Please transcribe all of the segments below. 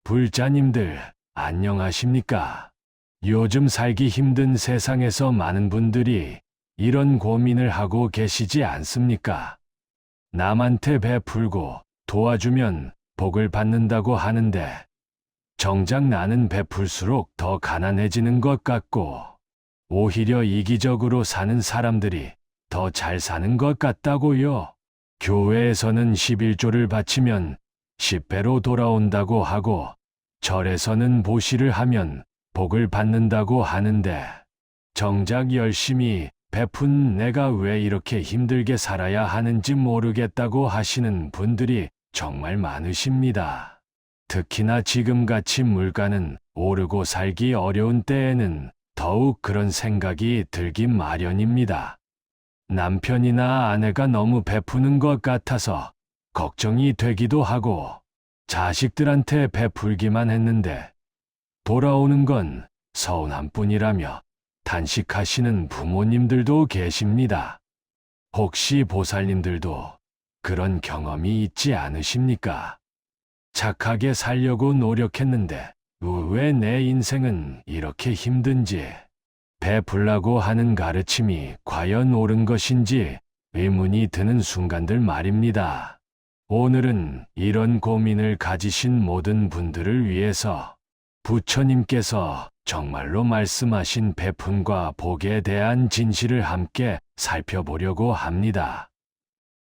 불자님들, 안녕하십니까? 요즘 살기 힘든 세상에서 많은 분들이 이런 고민을 하고 계시지 않습니까? 남한테 베풀고 도와주면 복을 받는다고 하는데, 정작 나는 베풀수록 더 가난해지는 것 같고, 오히려 이기적으로 사는 사람들이 더 잘 사는 것 같다고요. 교회에서는 11조를 바치면 10배로 돌아온다고 하고, 절에서는 보시를 하면 복을 받는다고 하는데, 정작 열심히 베푼 내가 왜 이렇게 힘들게 살아야 하는지 모르겠다고 하시는 분들이 정말 많으십니다. 특히나 지금같이 물가는 오르고 살기 어려운 때에는 더욱 그런 생각이 들기 마련입니다. 남편이나 아내가 너무 베푸는 것 같아서 걱정이 되기도 하고, 자식들한테 베풀기만 했는데 돌아오는 건 서운한 뿐이라며 탄식하시는 부모님들도 계십니다. 혹시 보살님들도 그런 경험이 있지 않으십니까? 착하게 살려고 노력했는데 왜 내 인생은 이렇게 힘든지, 베풀라고 하는 가르침이 과연 옳은 것인지 의문이 드는 순간들 말입니다. 오늘은 이런 고민을 가지신 모든 분들을 위해서 부처님께서 정말로 말씀하신 베품과 복에 대한 진실을 함께 살펴보려고 합니다.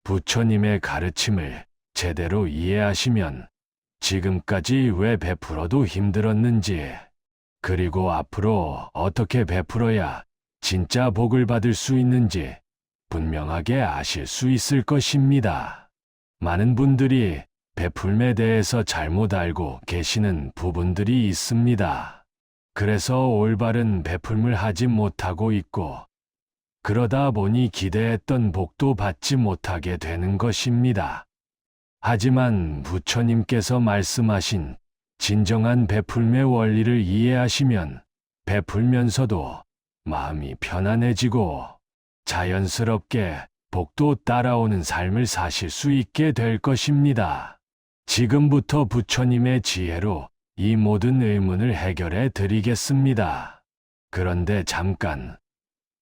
부처님의 가르침을 제대로 이해하시면 지금까지 왜 베풀어도 힘들었는지, 그리고 앞으로 어떻게 베풀어야 진짜 복을 받을 수 있는지 분명하게 아실 수 있을 것입니다. 많은 분들이 베풀매 대해서 잘못 알고 계시는 부분들이 있습니다. 그래서 올바른 베풀을 하지 못하고 있고, 그러다 보니 기대했던 복도 받지 못하게 되는 것입니다. 하지만 부처님께서 말씀하신 진정한 베풀매 원리를 이해하시면 베풀면서도 마음이 편안해지고 자연스럽게 복도 따라오는 삶을 사실 수 있게 될 것입니다. 지금부터 부처님의 지혜로 이 모든 의문을 해결해 드리겠습니다. 그런데 잠깐,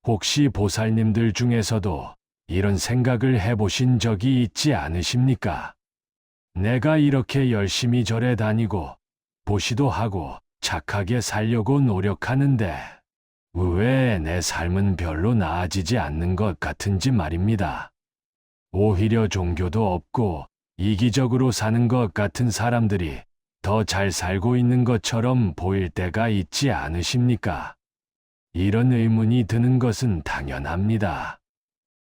혹시 보살님들 중에서도 이런 생각을 해보신 적이 있지 않으십니까? 내가 이렇게 열심히 절에 다니고 보시도 하고 착하게 살려고 노력하는데 왜 내 삶은 별로 나아지지 않는 것 같은지 말입니다. 오히려 종교도 없고 이기적으로 사는 것 같은 사람들이 더 잘 살고 있는 것처럼 보일 때가 있지 않으십니까? 이런 의문이 드는 것은 당연합니다.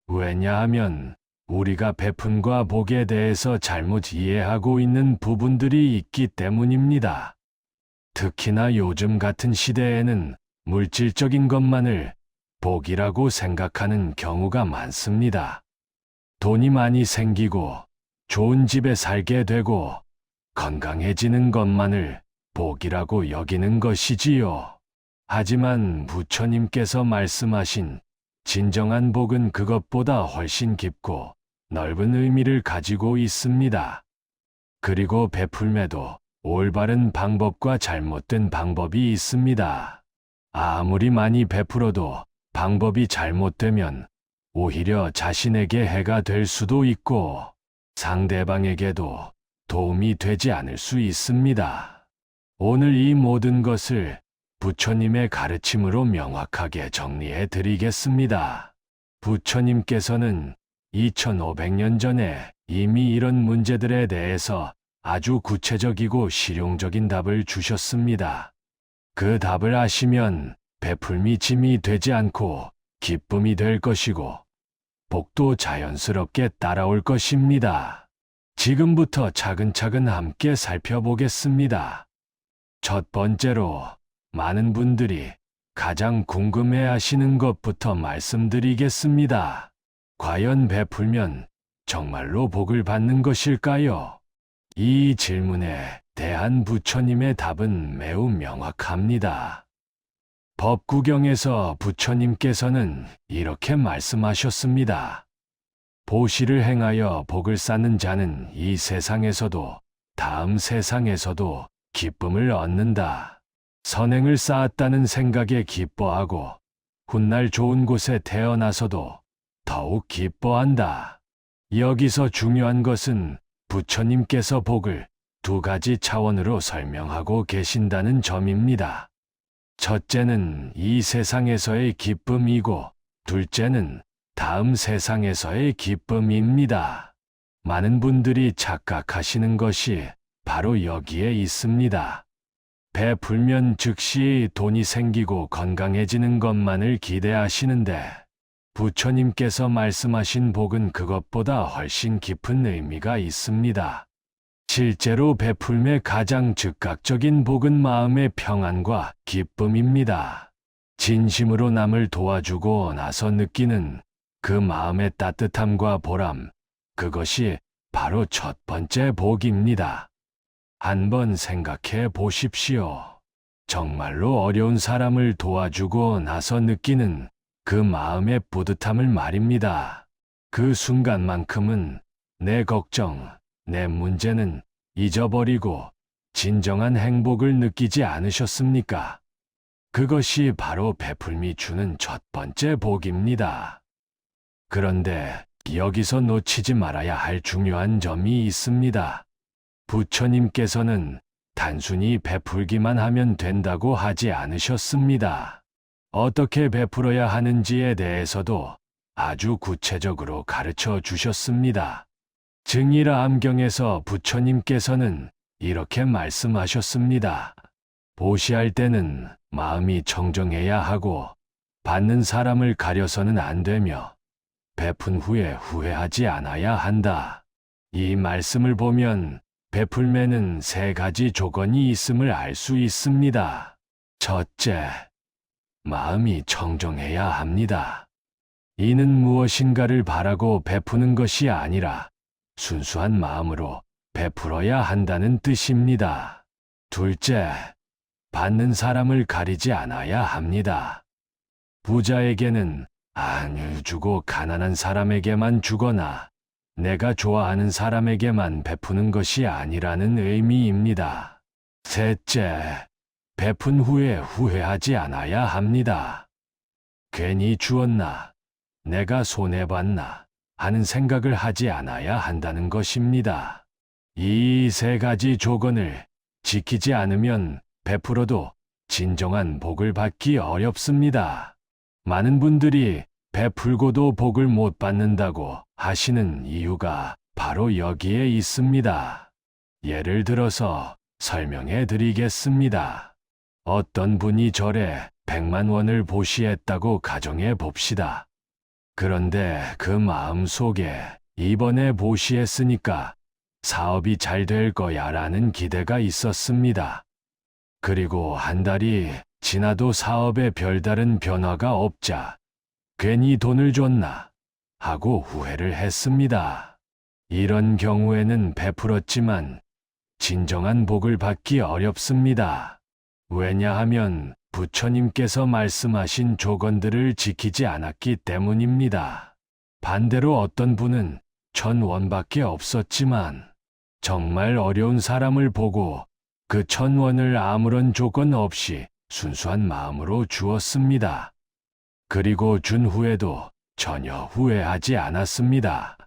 왜냐하면 우리가 베푼과 복에 대해서 잘못 이해하고 있는 부분들이 있기 때문입니다. 특히나 요즘 같은 시대에는 물질적인 것만을 복이라고 생각하는 경우가 많습니다. 돈이 많이 생기고 좋은 집에 살게 되고 건강해지는 것만을 복이라고 여기는 것이지요. 하지만 부처님께서 말씀하신 진정한 복은 그것보다 훨씬 깊고 넓은 의미를 가지고 있습니다. 그리고 베풀매도 올바른 방법과 잘못된 방법이 있습니다. 아무리 많이 베풀어도 방법이 잘못되면 오히려 자신에게 해가 될 수도 있고 상대방에게도 도움이 되지 않을 수 있습니다. 오늘 이 모든 것을 부처님의 가르침으로 명확하게 정리해 드리겠습니다. 부처님께서는 2500년 전에 이미 이런 문제들에 대해서 아주 구체적이고 실용적인 답을 주셨습니다. 그 답을 아시면 베풀미 짐이 되지 않고 기쁨이 될 것이고 복도 자연스럽게 따라올 것입니다. 지금부터 차근차근 함께 살펴보겠습니다. 첫 번째로 많은 분들이 가장 궁금해 하시는 것부터 말씀드리겠습니다. 과연 베풀면 정말로 복을 받는 것일까요? 이 질문에 대한 부처님의 답은 매우 명확합니다. 법구경에서 부처님께서는 이렇게 말씀하셨습니다. 보시를 행하여 복을 쌓는 자는 이 세상에서도 다음 세상에서도 기쁨을 얻는다. 선행을 쌓았다는 생각에 기뻐하고 훗날 좋은 곳에 태어나서도 더욱 기뻐한다. 여기서 중요한 것은 부처님께서 복을 두 가지 차원으로 설명하고 계신다는 점입니다. 첫째는 이 세상에서의 기쁨이고 둘째는 다음 세상에서의 기쁨입니다. 많은 분들이 착각하시는 것이 바로 여기에 있습니다. 베풀면 즉시 돈이 생기고 건강해지는 것만을 기대하시는데 부처님께서 말씀하신 복은 그것보다 훨씬 깊은 의미가 있습니다. 실제로 베풀매 가장 즉각적인 복은 마음의 평안과 기쁨입니다. 진심으로 남을 도와주고 나서 느끼는 그 마음의 따뜻함과 보람, 그것이 바로 첫 번째 복입니다. 한번 생각해 보십시오. 정말로 어려운 사람을 도와주고 나서 느끼는 그 마음의 뿌듯함을 말입니다. 그 순간만큼은 내 걱정, 내 문제는 잊어버리고 진정한 행복을 느끼지 않으셨습니까? 그것이 바로 베풀미 주는 첫 번째 복입니다. 그런데 여기서 놓치지 말아야 할 중요한 점이 있습니다. 부처님께서는 단순히 베풀기만 하면 된다고 하지 않으셨습니다. 어떻게 베풀어야 하는지에 대해서도 아주 구체적으로 가르쳐 주셨습니다. 증일아 암경에서 부처님께서는 이렇게 말씀하셨습니다. 보시할 때는 마음이 청정해야 하고 받는 사람을 가려서는 안 되며 베푼 후에 후회하지 않아야 한다. 이 말씀을 보면 베풀매는 세 가지 조건이 있음을 알 수 있습니다. 첫째, 마음이 청정해야 합니다. 이는 무엇인가를 바라고 베푸는 것이 아니라 순수한 마음으로 베풀어야 한다는 뜻입니다. 둘째, 받는 사람을 가리지 않아야 합니다. 부자에게는 안 주고 가난한 사람에게만 주거나 내가 좋아하는 사람에게만 베푸는 것이 아니라는 의미입니다. 셋째, 베푼 후에 후회하지 않아야 합니다. 괜히 주었나, 내가 손해봤나 하는 생각을 하지 않아야 한다는 것입니다. 이 세 가지 조건을 지키지 않으면 베풀어도 진정한 복을 받기 어렵습니다. 많은 분들이 베풀고도 복을 못 받는다고 하시는 이유가 바로 여기에 있습니다. 예를 들어서 설명해 드리겠습니다. 어떤 분이 절에 100만 원을 보시했다고 가정해 봅시다. 그런데 그 마음 속에 이번에 보시했으니까 사업이 잘 될 거야 라는 기대가 있었습니다. 그리고 한 달이 지나도 사업에 별다른 변화가 없자 괜히 돈을 줬나 하고 후회를 했습니다. 이런 경우에는 베풀었지만 진정한 복을 받기 어렵습니다. 왜냐하면 부처님께서 말씀하신 조건들을 지키지 않았기 때문입니다. 반대로 어떤 분은 1,000원밖에 없었지만 정말 어려운 사람을 보고 그 1,000원을 아무런 조건 없이 순수한 마음으로 주었습니다. 그리고 준 후에도 전혀 후회하지 않았습니다.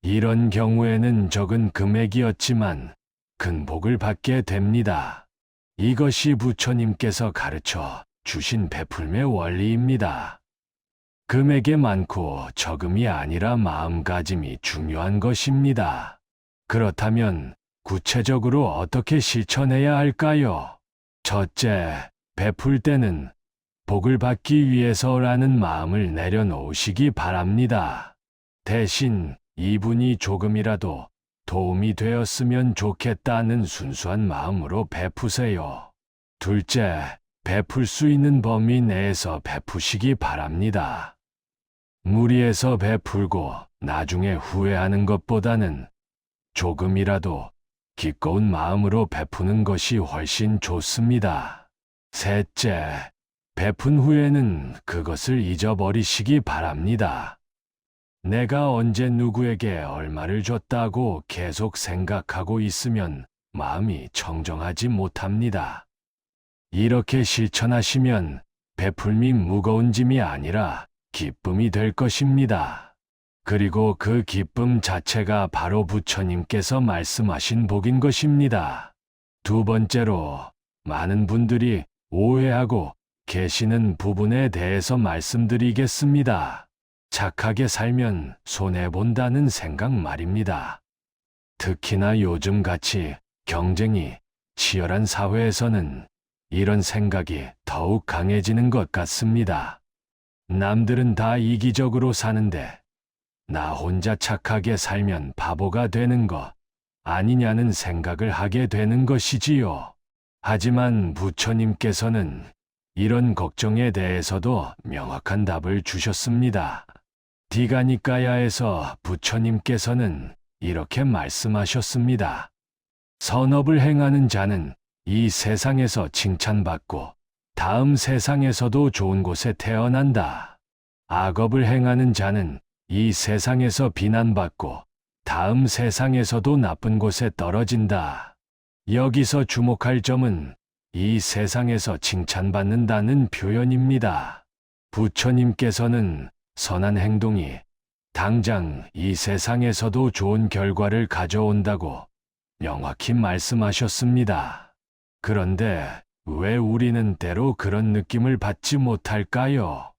이런 경우에는 적은 금액이었지만 큰 복을 받게 됩니다. 이것이 부처님께서 가르쳐 주신 베풀매 원리입니다. 금액이 많고 적음이 아니라 마음가짐이 중요한 것입니다. 그렇다면 구체적으로 어떻게 실천해야 할까요? 첫째, 베풀 때는 복을 받기 위해서라는 마음을 내려놓으시기 바랍니다. 대신 이분이 조금이라도 도움이 되었으면 좋겠다는 순수한 마음으로 베푸세요. 둘째, 베풀 수 있는 범위 내에서 베푸시기 바랍니다. 무리해서 베풀고 나중에 후회하는 것보다는 조금이라도 기꺼운 마음으로 베푸는 것이 훨씬 좋습니다. 셋째, 베푼 후에는 그것을 잊어버리시기 바랍니다. 내가 언제 누구에게 얼마를 줬다고 계속 생각하고 있으면 마음이 청정하지 못합니다. 이렇게 실천하시면 베풀미 무거운 짐이 아니라 기쁨이 될 것입니다. 그리고 그 기쁨 자체가 바로 부처님께서 말씀하신 복인 것입니다. 두 번째로, 많은 분들이 오해하고 계시는 부분에 대해서 말씀드리겠습니다. 착하게 살면 손해본다는 생각 말입니다. 특히나 요즘같이 경쟁이 치열한 사회에서는 이런 생각이 더욱 강해지는 것 같습니다. 남들은 다 이기적으로 사는데 나 혼자 착하게 살면 바보가 되는 것 아니냐는 생각을 하게 되는 것이지요. 하지만 부처님께서는 이런 걱정에 대해서도 명확한 답을 주셨습니다. 디가니까야에서 부처님께서는 이렇게 말씀하셨습니다. 선업을 행하는 자는 이 세상에서 칭찬받고 다음 세상에서도 좋은 곳에 태어난다. 악업을 행하는 자는 이 세상에서 비난받고 다음 세상에서도 나쁜 곳에 떨어진다. 여기서 주목할 점은 이 세상에서 칭찬받는다는 표현입니다. 부처님께서는 선한 행동이 당장 이 세상에서도 좋은 결과를 가져온다고 명확히 말씀하셨습니다. 그런데 왜 우리는 때로 그런 느낌을 받지 못할까요?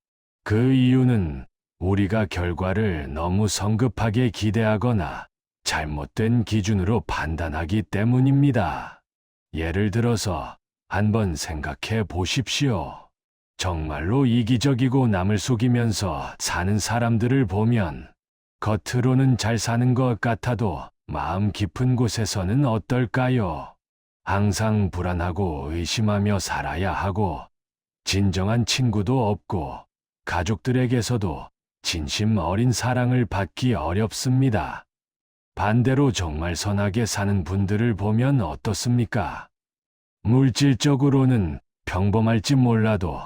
그 이유는 우리가 결과를 너무 성급하게 기대하거나 잘못된 기준으로 판단하기 때문입니다. 예를 들어서 한번 생각해 보십시오. 정말로 이기적이고 남을 속이면서 사는 사람들을 보면 겉으로는 잘 사는 것 같아도 마음 깊은 곳에서는 어떨까요? 항상 불안하고 의심하며 살아야 하고 진정한 친구도 없고 가족들에게서도 진심 어린 사랑을 받기 어렵습니다. 반대로 정말 선하게 사는 분들을 보면 어떻습니까? 물질적으로는 평범할지 몰라도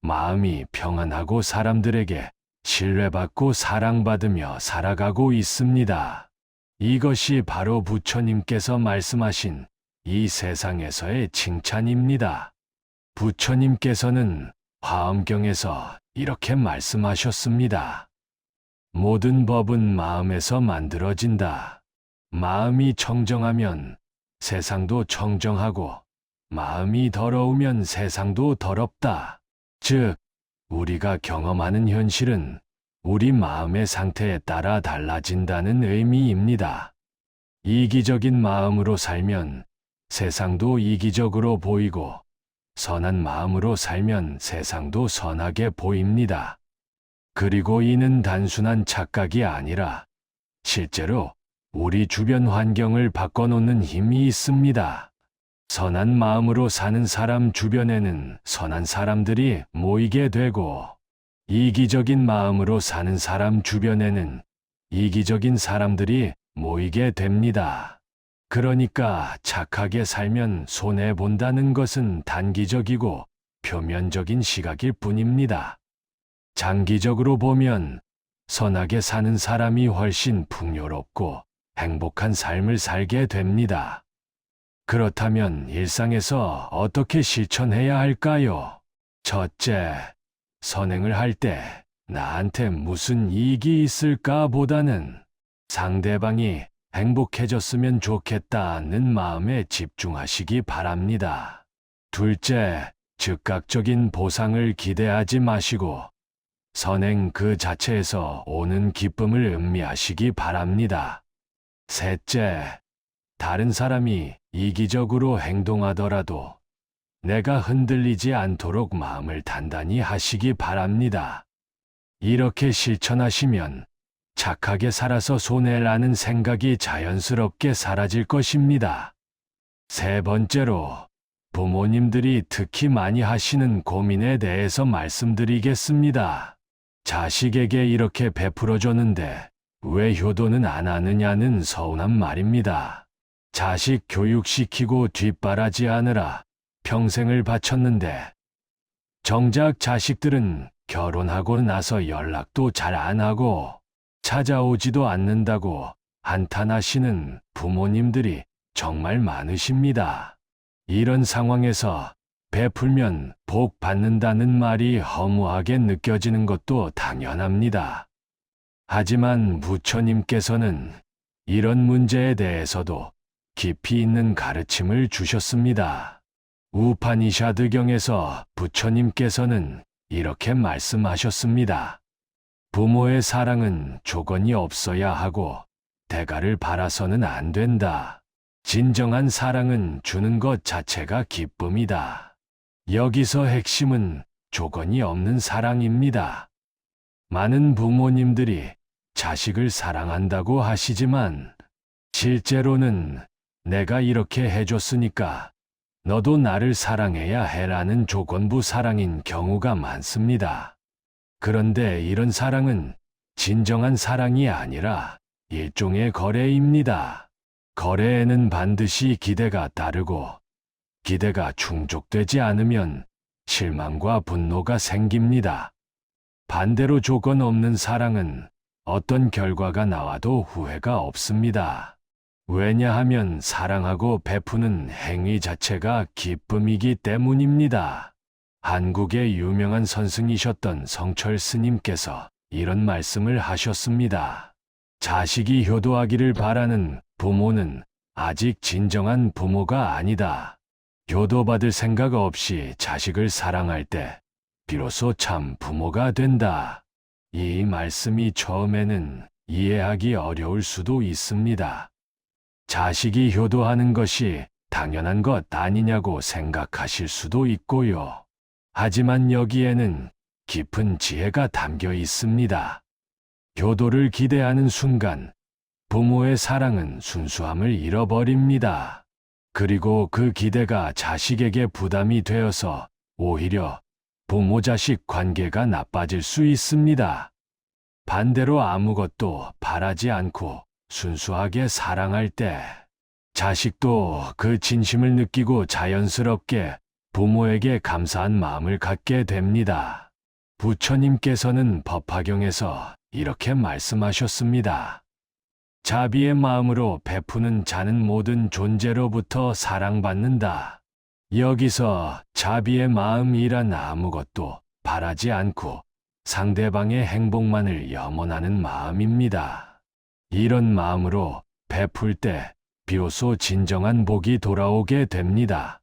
마음이 평안하고 사람들에게 신뢰받고 사랑받으며 살아가고 있습니다. 이것이 바로 부처님께서 말씀하신 이 세상에서의 칭찬입니다. 부처님께서는 화엄경에서 이렇게 말씀하셨습니다. 모든 법은 마음에서 만들어진다. 마음이 청정하면 세상도 청정하고 마음이 더러우면 세상도 더럽다. 즉, 우리가 경험하는 현실은 우리 마음의 상태에 따라 달라진다는 의미입니다. 이기적인 마음으로 살면 세상도 이기적으로 보이고 선한 마음으로 살면 세상도 선하게 보입니다. 그리고 이는 단순한 착각이 아니라 실제로 우리 주변 환경을 바꿔놓는 힘이 있습니다. 선한 마음으로 사는 사람 주변에는 선한 사람들이 모이게 되고 이기적인 마음으로 사는 사람 주변에는 이기적인 사람들이 모이게 됩니다. 그러니까 착하게 살면 손해본다는 것은 단기적이고 표면적인 시각일 뿐입니다. 장기적으로 보면 선하게 사는 사람이 훨씬 풍요롭고 행복한 삶을 살게 됩니다. 그렇다면 일상에서 어떻게 실천해야 할까요? 첫째, 선행을 할 때 나한테 무슨 이익이 있을까 보다는 상대방이 행복해졌으면 좋겠다는 마음에 집중하시기 바랍니다. 둘째, 즉각적인 보상을 기대하지 마시고 선행 그 자체에서 오는 기쁨을 음미하시기 바랍니다. 셋째, 다른 사람이 이기적으로 행동하더라도 내가 흔들리지 않도록 마음을 단단히 하시기 바랍니다. 이렇게 실천하시면 착하게 살아서 손해라는 생각이 자연스럽게 사라질 것입니다. 세 번째로, 부모님들이 특히 많이 하시는 고민에 대해서 말씀드리겠습니다. 자식에게 이렇게 베풀어줬는데 왜 효도는 안 하느냐는 서운한 말입니다. 자식 교육시키고 뒷바라지하느라 평생을 바쳤는데 정작 자식들은 결혼하고 나서 연락도 잘 안 하고 찾아오지도 않는다고 한탄하시는 부모님들이 정말 많으십니다. 이런 상황에서 베풀면 복 받는다는 말이 허무하게 느껴지는 것도 당연합니다. 하지만 부처님께서는 이런 문제에 대해서도 깊이 있는 가르침을 주셨습니다. 우파니샤드경에서 부처님께서는 이렇게 말씀하셨습니다. 부모의 사랑은 조건이 없어야 하고 대가를 바라서는 안 된다. 진정한 사랑은 주는 것 자체가 기쁨이다. 여기서 핵심은 조건이 없는 사랑입니다. 많은 부모님들이 자식을 사랑한다고 하시지만 실제로는 내가 이렇게 해줬으니까 너도 나를 사랑해야 해라는 조건부 사랑인 경우가 많습니다. 그런데 이런 사랑은 진정한 사랑이 아니라 일종의 거래입니다. 거래에는 반드시 기대가 따르고 기대가 충족되지 않으면 실망과 분노가 생깁니다. 반대로 조건 없는 사랑은 어떤 결과가 나와도 후회가 없습니다. 왜냐하면 사랑하고 베푸는 행위 자체가 기쁨이기 때문입니다. 한국의 유명한 선승이셨던 성철 스님께서 이런 말씀을 하셨습니다. 자식이 효도하기를 바라는 부모는 아직 진정한 부모가 아니다. 효도받을 생각 없이 자식을 사랑할 때 비로소 참 부모가 된다. 이 말씀이 처음에는 이해하기 어려울 수도 있습니다. 자식이 효도하는 것이 당연한 것 아니냐고 생각하실 수도 있고요. 하지만 여기에는 깊은 지혜가 담겨 있습니다. 효도를 기대하는 순간 부모의 사랑은 순수함을 잃어버립니다. 그리고 그 기대가 자식에게 부담이 되어서 오히려 부모-자식 관계가 나빠질 수 있습니다. 반대로 아무것도 바라지 않고 순수하게 사랑할 때 자식도 그 진심을 느끼고 자연스럽게 부모에게 감사한 마음을 갖게 됩니다. 부처님께서는 법화경에서 이렇게 말씀하셨습니다. 자비의 마음으로 베푸는 자는 모든 존재로부터 사랑받는다. 여기서 자비의 마음이란 아무것도 바라지 않고 상대방의 행복만을 염원하는 마음입니다. 이런 마음으로 베풀 때 비로소 진정한 복이 돌아오게 됩니다.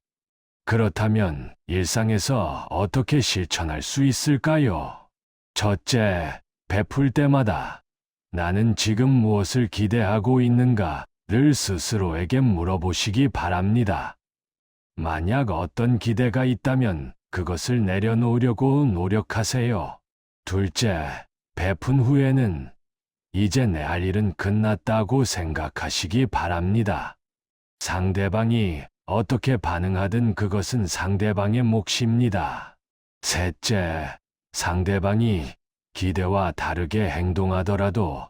그렇다면 일상에서 어떻게 실천할 수 있을까요? 첫째, 베풀 때마다 나는 지금 무엇을 기대하고 있는가를 스스로에게 물어보시기 바랍니다. 만약 어떤 기대가 있다면 그것을 내려놓으려고 노력하세요. 둘째, 베푼 후에는 이제 내 할 일은 끝났다고 생각하시기 바랍니다. 상대방이 어떻게 반응하든 그것은 상대방의 몫입니다. 셋째, 상대방이 기대와 다르게 행동하더라도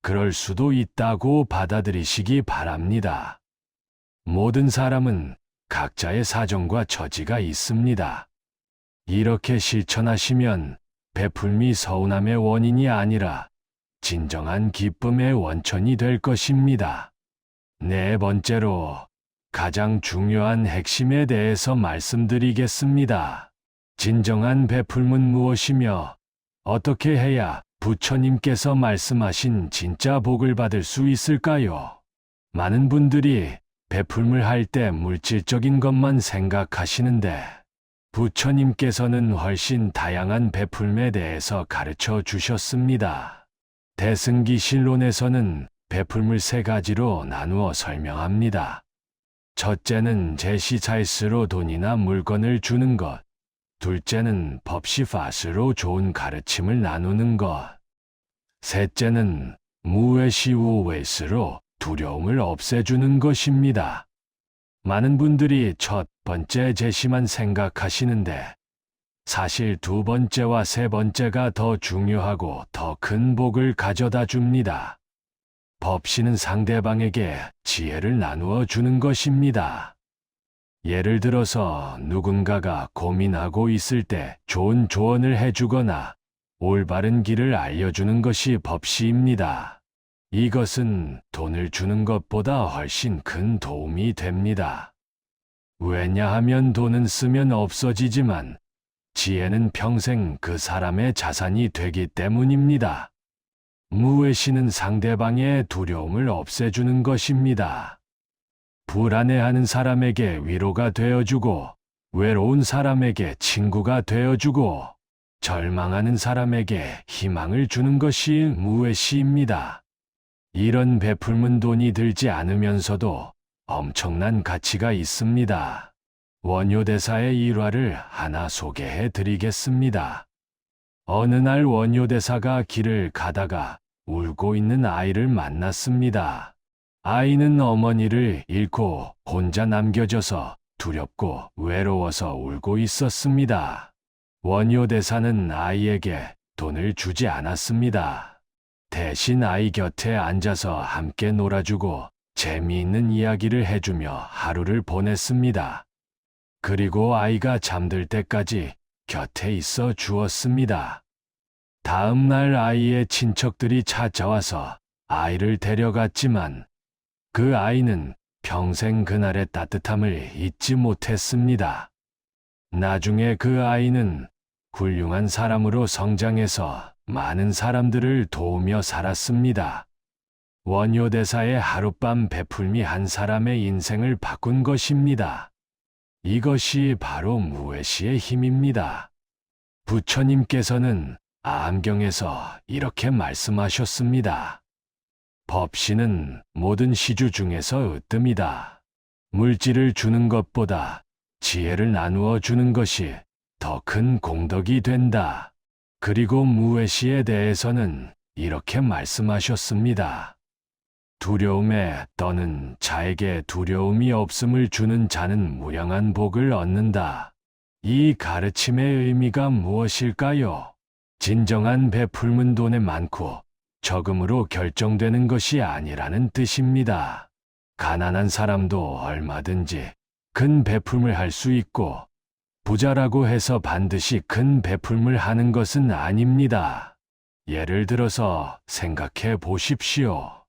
그럴 수도 있다고 받아들이시기 바랍니다. 모든 사람은 각자의 사정과 처지가 있습니다. 이렇게 실천하시면 베풀미 서운함의 원인이 아니라 진정한 기쁨의 원천이 될 것입니다. 네 번째로 가장 중요한 핵심에 대해서 말씀드리겠습니다. 진정한 베풀은 무엇이며 어떻게 해야 부처님께서 말씀하신 진짜 복을 받을 수 있을까요? 많은 분들이 베풀을 할 때 물질적인 것만 생각하시는데 부처님께서는 훨씬 다양한 베풀에 대해서 가르쳐 주셨습니다. 대승기실론에서는 베풀을 세 가지로 나누어 설명합니다. 첫째는 제시차이스로 돈이나 물건을 주는 것. 둘째는 법시파스로 좋은 가르침을 나누는 것. 셋째는 무외시우웨스로 두려움을 없애주는 것입니다. 많은 분들이 첫 번째 제시만 생각하시는데 사실 두 번째와 세 번째가 더 중요하고 더 큰 복을 가져다 줍니다. 법시는 상대방에게 지혜를 나누어 주는 것입니다. 예를 들어서 누군가가 고민하고 있을 때 좋은 조언을 해주거나 올바른 길을 알려주는 것이 법시입니다. 이것은 돈을 주는 것보다 훨씬 큰 도움이 됩니다. 왜냐하면 돈은 쓰면 없어지지만 지혜는 평생 그 사람의 자산이 되기 때문입니다. 무외시는 상대방의 두려움을 없애주는 것입니다. 불안해하는 사람에게 위로가 되어주고, 외로운 사람에게 친구가 되어주고, 절망하는 사람에게 희망을 주는 것이 무외시입니다. 이런 베풀면 돈이 들지 않으면서도 엄청난 가치가 있습니다. 원효대사의 일화를 하나 소개해 드리겠습니다. 어느 날 원효대사가 길을 가다가 울고 있는 아이를 만났습니다. 아이는 어머니를 잃고 혼자 남겨져서 두렵고 외로워서 울고 있었습니다. 원효대사는 아이에게 돈을 주지 않았습니다. 대신 아이 곁에 앉아서 함께 놀아주고 재미있는 이야기를 해주며 하루를 보냈습니다. 그리고 아이가 잠들 때까지 곁에 있어 주었습니다. 다음 날 아이의 친척들이 찾아와서 아이를 데려갔지만 그 아이는 평생 그날의 따뜻함을 잊지 못했습니다. 나중에 그 아이는 훌륭한 사람으로 성장해서 많은 사람들을 도우며 살았습니다. 원효대사의 하룻밤 베풀미 한 사람의 인생을 바꾼 것입니다. 이것이 바로 무외시의 힘입니다. 부처님께서는 암경에서 이렇게 말씀하셨습니다. 법시는 모든 시주 중에서 으뜸이다. 물질을 주는 것보다 지혜를 나누어 주는 것이 더 큰 공덕이 된다. 그리고 무외시에 대해서는 이렇게 말씀하셨습니다. 두려움에 떠는 자에게 두려움이 없음을 주는 자는 무량한 복을 얻는다. 이 가르침의 의미가 무엇일까요? 진정한 베풀면 돈에 많고 적음으로 결정되는 것이 아니라는 뜻입니다. 가난한 사람도 얼마든지 큰 베풀을 할 수 있고 부자라고 해서 반드시 큰 베풀을 하는 것은 아닙니다. 예를 들어서 생각해 보십시오.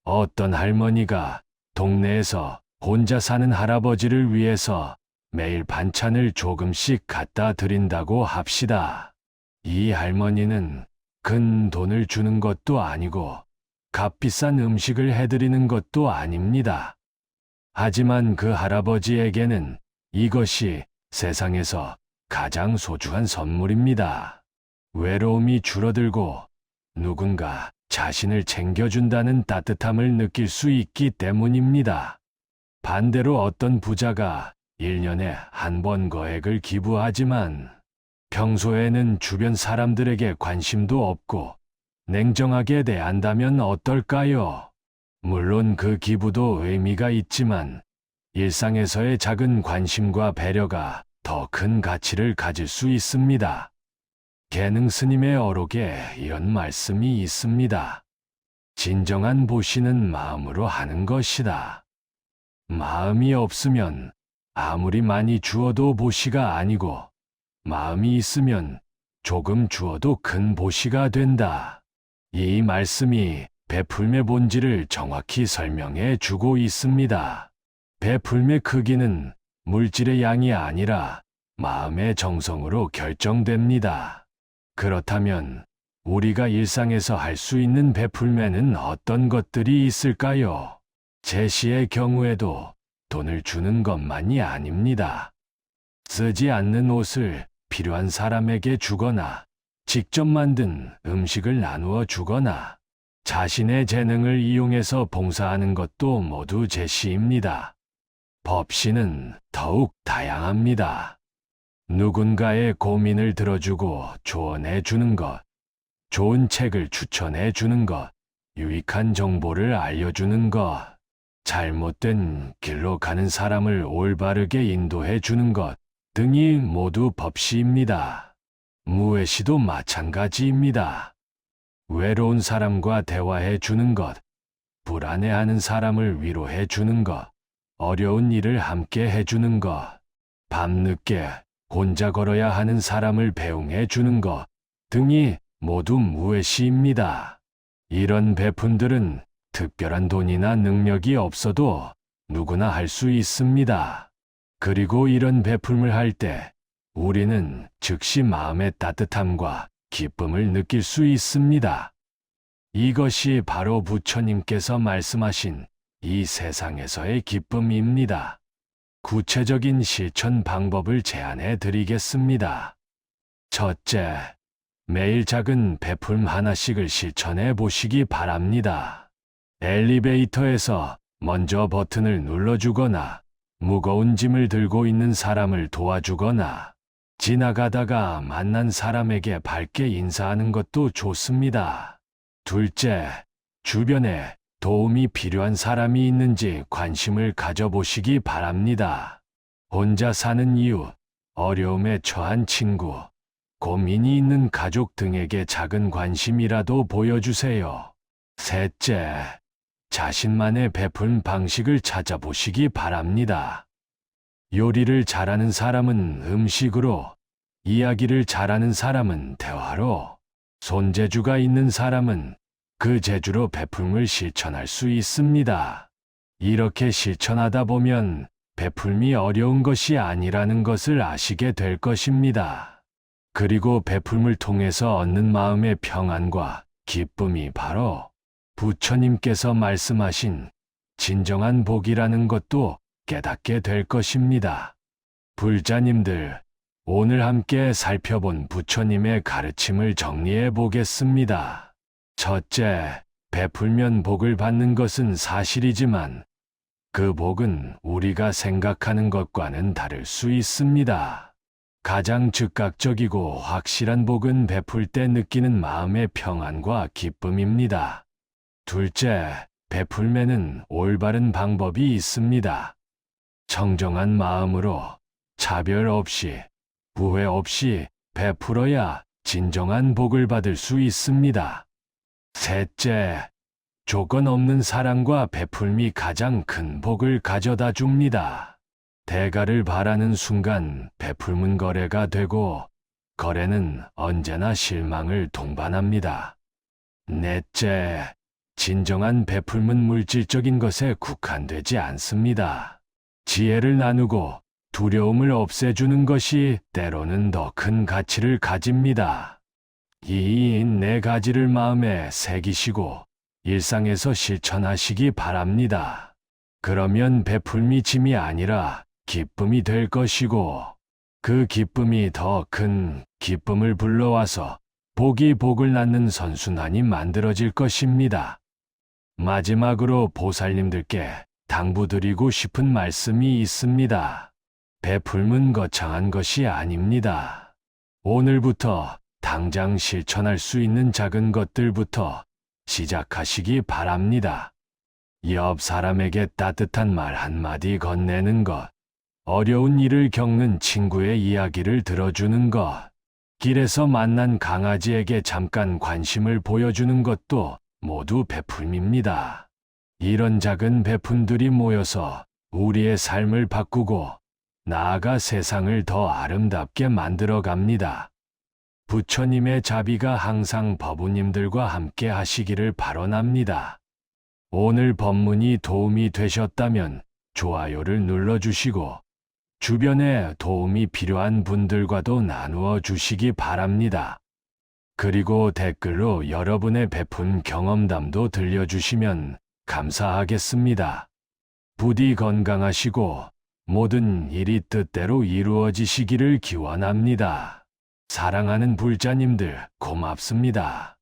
어떤 할머니가 동네에서 혼자 사는 할아버지를 위해서 매일 반찬을 조금씩 갖다 드린다고 합시다. 이 할머니는 큰 돈을 주는 것도 아니고 값비싼 음식을 해드리는 것도 아닙니다. 하지만 그 할아버지에게는 이것이 세상에서 가장 소중한 선물입니다. 외로움이 줄어들고 누군가 자신을 챙겨준다는 따뜻함을 느낄 수 있기 때문입니다. 반대로 어떤 부자가 1년에 한 번 거액을 기부하지만 평소에는 주변 사람들에게 관심도 없고 냉정하게 대한다면 어떨까요? 물론 그 기부도 의미가 있지만 일상에서의 작은 관심과 배려가 더 큰 가치를 가질 수 있습니다. 계능 스님의 어록에 이런 말씀이 있습니다. 진정한 보시는 마음으로 하는 것이다. 마음이 없으면 아무리 많이 주어도 보시가 아니고 마음이 있으면 조금 주어도 큰 보시가 된다. 이 말씀이 베풀매 본질을 정확히 설명해 주고 있습니다. 베풀매 크기는 물질의 양이 아니라 마음의 정성으로 결정됩니다. 그렇다면 우리가 일상에서 할 수 있는 베풀매는 어떤 것들이 있을까요? 제시의 경우에도 돈을 주는 것만이 아닙니다. 쓰지 않는 옷을 필요한 사람에게 주거나 직접 만든 음식을 나누어 주거나 자신의 재능을 이용해서 봉사하는 것도 모두 제시입니다. 법시는 더욱 다양합니다. 누군가의 고민을 들어주고 조언해 주는 것, 좋은 책을 추천해 주는 것, 유익한 정보를 알려주는 것, 잘못된 길로 가는 사람을 올바르게 인도해 주는 것 등이 모두 법시입니다. 무외시도 마찬가지입니다. 외로운 사람과 대화해 주는 것, 불안해하는 사람을 위로해 주는 것, 어려운 일을 함께 해주는 것, 밤늦게 혼자 걸어야 하는 사람을 배웅해 주는 것 등이 모두 무외시입니다. 이런 베푼들은 특별한 돈이나 능력이 없어도 누구나 할 수 있습니다. 그리고 이런 베풀음을 할 때 우리는 즉시 마음의 따뜻함과 기쁨을 느낄 수 있습니다. 이것이 바로 부처님께서 말씀하신 이 세상에서의 기쁨입니다. 구체적인 실천 방법을 제안해 드리겠습니다. 첫째, 매일 작은 베풀음 하나씩을 실천해 보시기 바랍니다. 엘리베이터에서 먼저 버튼을 눌러주거나, 무거운 짐을 들고 있는 사람을 도와주거나, 지나가다가 만난 사람에게 밝게 인사하는 것도 좋습니다. 둘째, 주변에 도움이 필요한 사람이 있는지 관심을 가져보시기 바랍니다. 혼자 사는 이유, 어려움에 처한 친구, 고민이 있는 가족 등에게 작은 관심이라도 보여주세요. 셋째, 자신만의 베푼 방식을 찾아보시기 바랍니다. 요리를 잘하는 사람은 음식으로, 이야기를 잘하는 사람은 대화로, 손재주가 있는 사람은 그 재주로 베풀음을 실천할 수 있습니다. 이렇게 실천하다 보면 베풀음이 어려운 것이 아니라는 것을 아시게 될 것입니다. 그리고 베풀음을 통해서 얻는 마음의 평안과 기쁨이 바로 부처님께서 말씀하신 진정한 복이라는 것도 깨닫게 될 것입니다. 불자님들, 오늘 함께 살펴본 부처님의 가르침을 정리해 보겠습니다. 첫째, 베풀면 복을 받는 것은 사실이지만 그 복은 우리가 생각하는 것과는 다를 수 있습니다. 가장 즉각적이고 확실한 복은 베풀 때 느끼는 마음의 평안과 기쁨입니다. 둘째, 베풀면은 올바른 방법이 있습니다. 청정한 마음으로 차별 없이, 부회 없이 베풀어야 진정한 복을 받을 수 있습니다. 셋째, 조건 없는 사랑과 베풀음이 가장 큰 복을 가져다 줍니다. 대가를 바라는 순간 베풀음은 거래가 되고, 거래는 언제나 실망을 동반합니다. 넷째, 진정한 베풀음은 물질적인 것에 국한되지 않습니다. 지혜를 나누고 두려움을 없애주는 것이 때로는 더 큰 가치를 가집니다. 이 네 가지를 마음에 새기시고 일상에서 실천하시기 바랍니다. 그러면 베풀음이 짐이 아니라 기쁨이 될 것이고, 그 기쁨이 더 큰 기쁨을 불러와서 복이 복을 낳는 선순환이 만들어질 것입니다. 마지막으로 보살님들께 당부드리고 싶은 말씀이 있습니다. 베풀음은 거창한 것이 아닙니다. 오늘부터 당장 실천할 수 있는 작은 것들부터 시작하시기 바랍니다. 옆 사람에게 따뜻한 말 한마디 건네는 것, 어려운 일을 겪는 친구의 이야기를 들어주는 것, 길에서 만난 강아지에게 잠깐 관심을 보여주는 것도 모두 베풀음입니다. 이런 작은 베푼들이 모여서 우리의 삶을 바꾸고 나아가 세상을 더 아름답게 만들어 갑니다. 부처님의 자비가 항상 법우님들과 함께 하시기를 바라옵니다. 오늘 법문이 도움이 되셨다면 좋아요를 눌러주시고 주변에 도움이 필요한 분들과도 나누어 주시기 바랍니다. 그리고 댓글로 여러분의 베푼 경험담도 들려주시면 감사하겠습니다. 부디 건강하시고 모든 일이 뜻대로 이루어지시기를 기원합니다. 사랑하는 불자님들 고맙습니다.